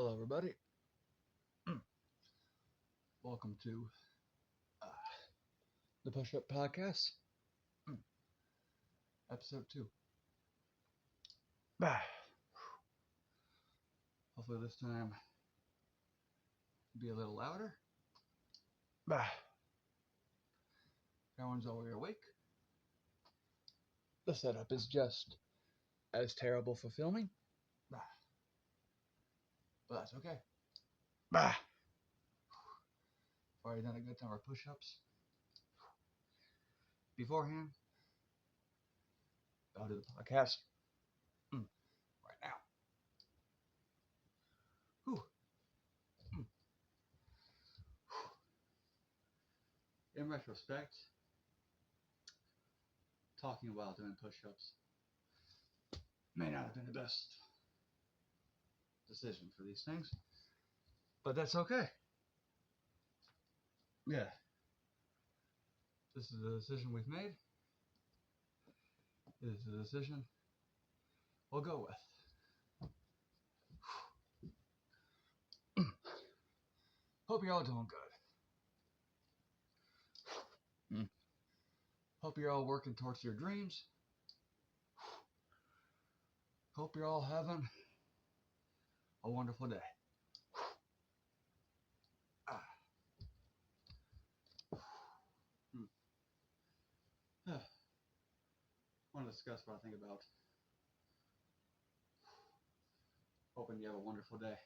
Hello, everybody. Welcome to uh, the Push Up Podcast, episode 2. Bah. Hopefully, this time be a little louder. Bah. Everyone's already awake. The setup is just as terrible for filming. Bah. But that's okay. Bah. Already done a good number of push ups beforehand. I'll do the podcast right now. Whew. In retrospect, talking while doing push ups may not have been the best decision for these things, but that's okay. Yeah. This is the decision we've made. This is the decision we'll go with. Hope you're all doing good. Hope you're all working towards your dreams. Hope you're all having a wonderful day. I want to discuss what I think about hoping you have a wonderful day.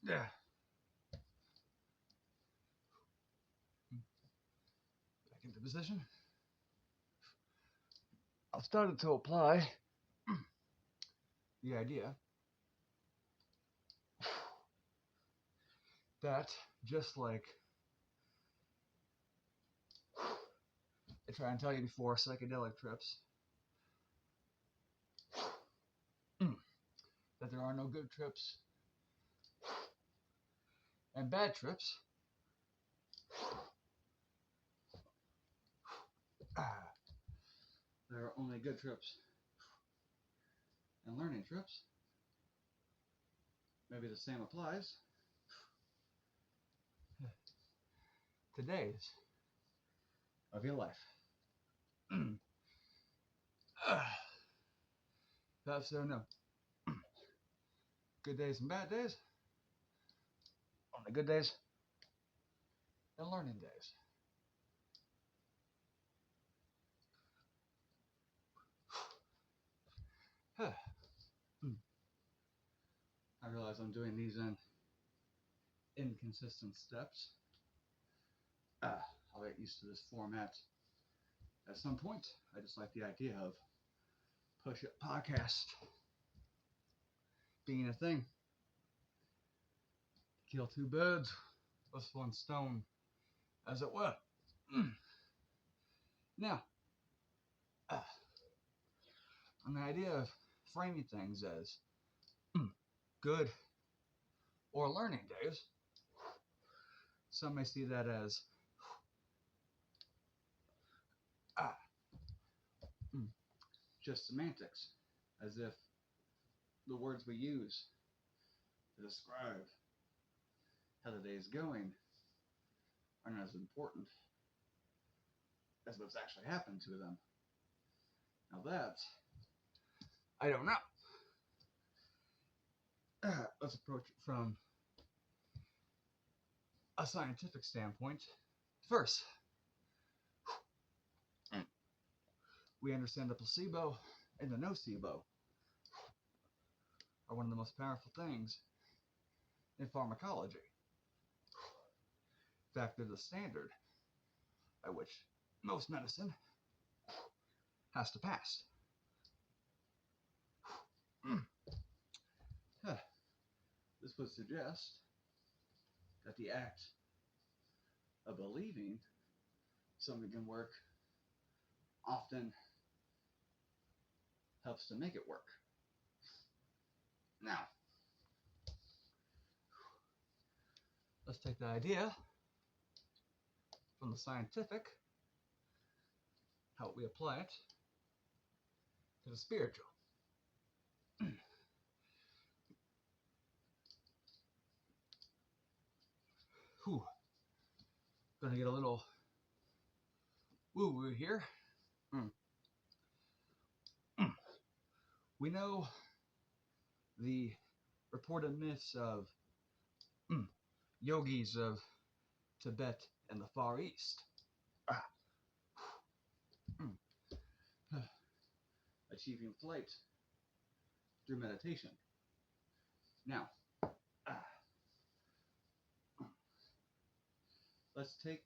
Yeah. Back into position. I've started to apply the idea that just like I try and tell you before, psychedelic trips, that there are no good trips and bad trips. There are only good trips and learning trips. Maybe the same applies to days of your life. That's so no. Good days and bad days. Only good days and learning days. I realize I'm doing these in inconsistent steps. I'll get used to this format at some point. I just like the idea of Push Up Podcast being a thing. Kill two birds with one stone, as it were. Now, on the idea of framing things as good or learning days, some may see that as just semantics, as if the words we use to describe how the day is going are not as important as what's actually happened to them. Now that, I don't know. Let's approach it from a scientific standpoint. First, we understand the placebo and the nocebo are one of the most powerful things in pharmacology. In fact, they're the standard by which most medicine has to pass. This would suggest that the act of believing something can work often helps to make it work. Now, let's take the idea from the scientific, how we apply it to the spiritual. Whew. Gonna get a little woo-woo here. We know the reported myths of yogis of Tibet and the Far East. Achieving flight through meditation. Now, let's take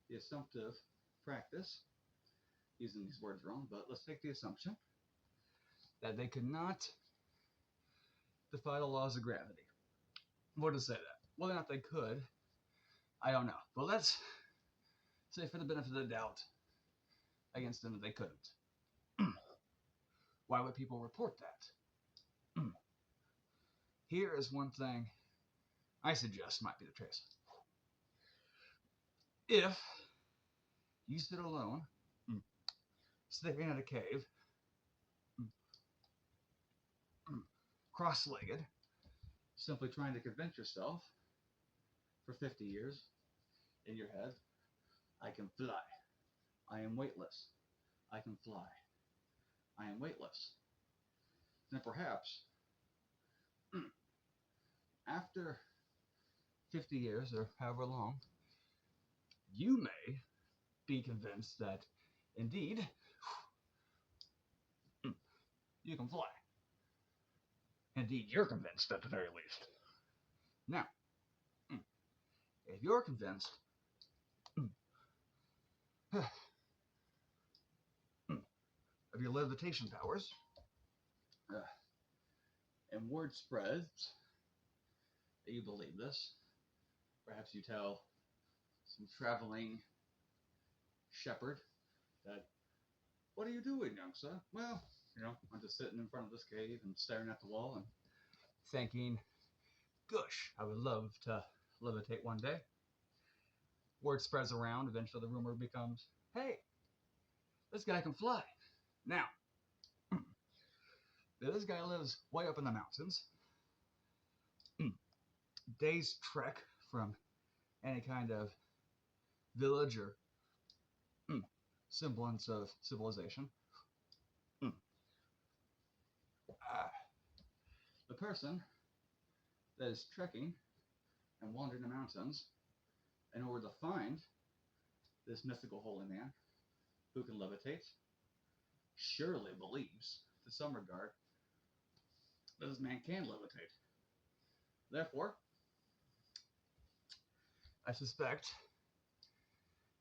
the assumptive practice, using these words wrong, but let's take the assumption that they could not defy the laws of gravity. What to say that? Whether or not they could, I don't know. But let's say for the benefit of the doubt against them that they couldn't. Why would people report that? Here is one thing I suggest might be the case. If you sit alone, staring at a cave, cross-legged, simply trying to convince yourself for 50 years in your head, I can fly. I am weightless. I can fly. I am weightless. Then perhaps, after 50 years or however long, you may be convinced that indeed you can fly. Indeed, you're convinced at the very least. Now, if you're convinced of your levitation powers, and word spreads that you believe this, perhaps you tell some traveling shepherd that, what are you doing, young son? Well, I'm just sitting in front of this cave and staring at the wall and thinking, gosh, I would love to levitate one day. Word spreads around. Eventually the rumor becomes, hey, this guy can fly. Now, this guy lives way up in the mountains. Day's trek from any kind of village or semblance of civilization. The person that is trekking and wandering the mountains in order to find this mythical holy man who can levitate surely believes, to some regard, that this man can levitate. Therefore, I suspect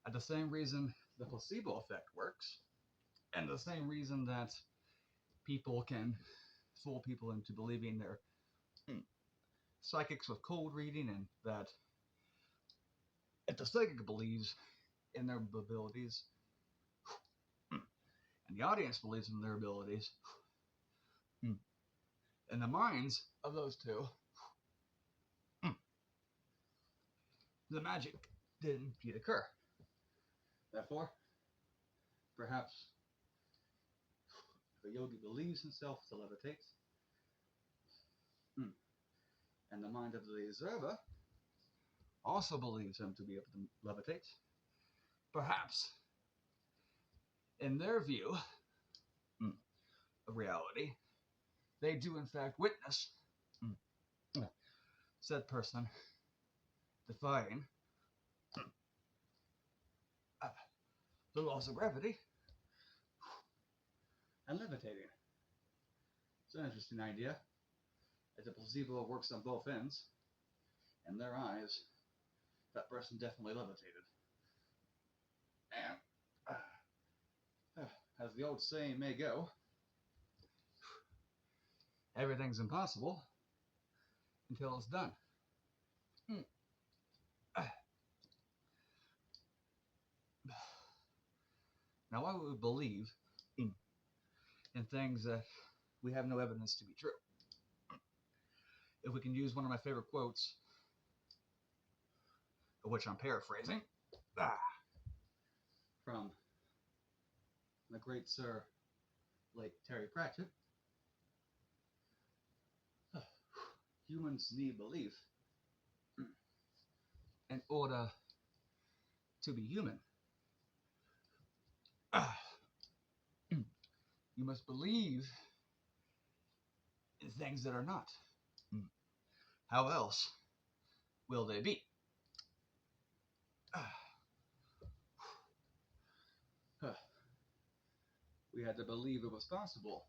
that the same reason the placebo effect works, and the same reason that people can fool people into believing they're psychics with cold reading, and that if the psychic believes in their abilities, and the audience believes in their abilities, in the minds of those two, the magic didn't occur. Therefore, perhaps if a yogi believes himself to levitate, and the mind of the observer also believes him to be able to levitate, perhaps in their view of reality, they do in fact witness said person defying the laws of gravity and levitating. It's an interesting idea. If the placebo works on both ends, in their eyes, that person definitely levitated. And as the old saying may go, everything's impossible until it's done. Now, why would we believe in things that we have no evidence to be true? If we can use one of my favorite quotes, which I'm paraphrasing, from the great Sir late Terry Pratchett. Humans need belief in order to be human. You must believe in things that are not. How else will they be? We had to believe it was possible.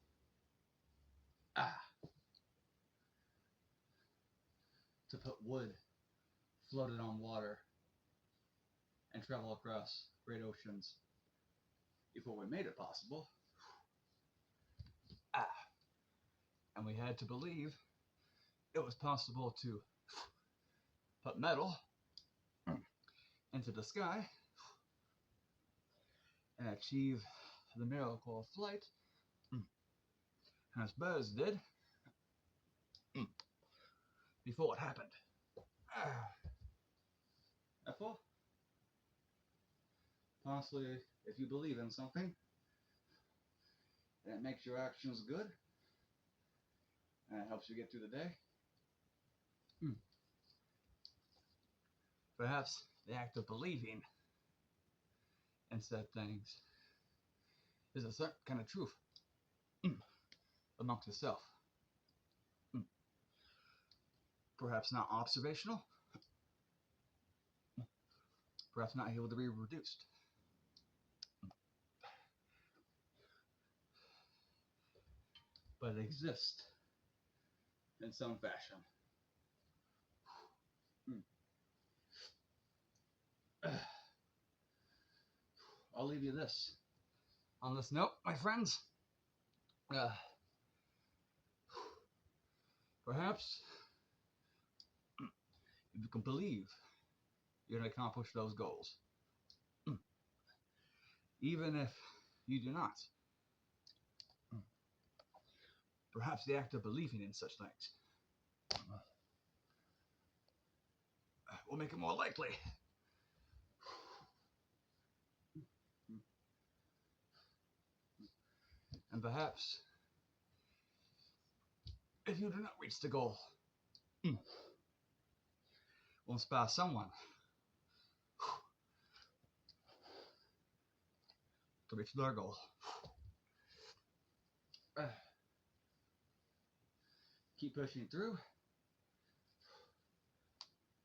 To put wood floated on water and travel across great oceans before we made it possible. And we had to believe it was possible to put metal into the sky and achieve the miracle of flight, as birds did before it happened. Therefore, honestly, if you believe in something and it makes your actions good and it helps you get through the day, perhaps the act of believing in said things is a certain kind of truth amongst yourself. Perhaps not observational, perhaps not able to be reduced. But it exists in some fashion. I'll leave you this. On this note, my friends, perhaps if you can believe you're going to accomplish those goals, even if you do not, perhaps the act of believing in such things will make it more likely. And perhaps, if you do not reach the goal, will inspire someone to reach their goal. Keep pushing through.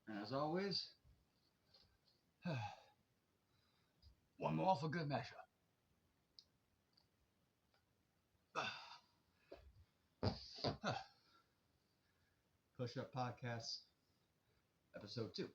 And as always, one more for good measure. Push Up Podcast, Episode 2.